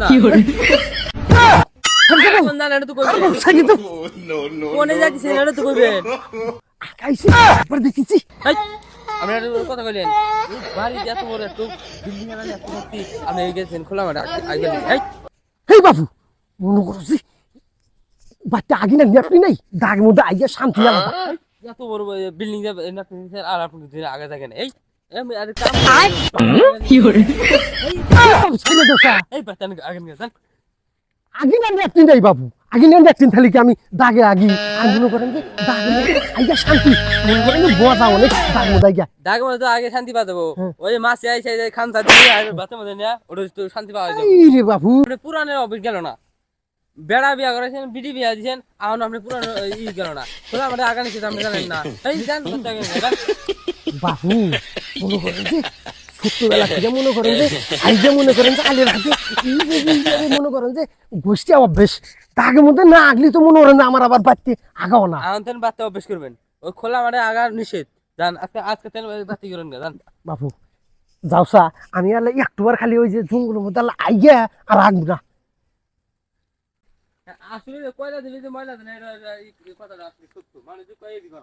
কি হরে কোন দান এটা তো কইবে কোনে যাইছিস এটা তো কইবে আকাইছে একবার দেখেছি এই আমরা কথা কইলেন বাড়ি যত বড় একটু বিল্ডিং এর এত ভর্তি আমি গেছেন খোলা মাঠে আগে এই হেই বাবু মনে করছি বাচ্চা আগে না আপনি নাই দাগের মধ্যে আইয়া শান্তি আলাদা এত বড় বিল্ডিং যাবে না আর আপনি দিন আগে থাকেন এই আরে কাম কি হরে ছেলে দোষা এই বাচ্চা আগে নিয়ে যান আগে না আপনি নাই বাবু আগে না একদিন খালি কি আমি দাগে আগি আর মনে করেন যে দাগের মধ্যে আইয়া শান্তি মনে করেন মজা অনেক দাগের মধ্যে আইয়া দাগ মধ্যে তো আগে শান্তি পাওয়া যাবো ওই মাছ আইছে খামসা দিয়ে আর বাতের মধ্যে নিয়ে ওটা তো শান্তি পাওয়া যাবে এই রে বাবু পুরানের অফিস গেল না বেড়া বিয়া করেছেন বিডি বিয়া দিয়েছেন এখন আপনি পুরানো ই গেল না খোলা আমাদের আগামী সেটা আপনি জানেন না এই জান বাবু মনে করেন যে ছোট্টবেলা থেকে মনে করেন যে আইজে মনে করেন যে আলের হাতে মনে করেন যে গোষ্ঠী অভ্যেস দাগের মধ্যে না আগলি তো মনে করেন যে আমার আবার বাড়তে আগাও না এখন তেন বাচ্চা অভ্যেস করবেন ওই খোলা মাঠে আগা নিষেধ জান আজকে তেন বাতি করেন না জান বাবু যাওসা আমি আলে একটুবার খালি ওই যে জঙ্গলের মধ্যে আইয়া আর আগবো না আসলে কয়লা দিলে যে ময়লা দেন এটা কথাটা আসলে সত্য মানে যে কয়ে দিবা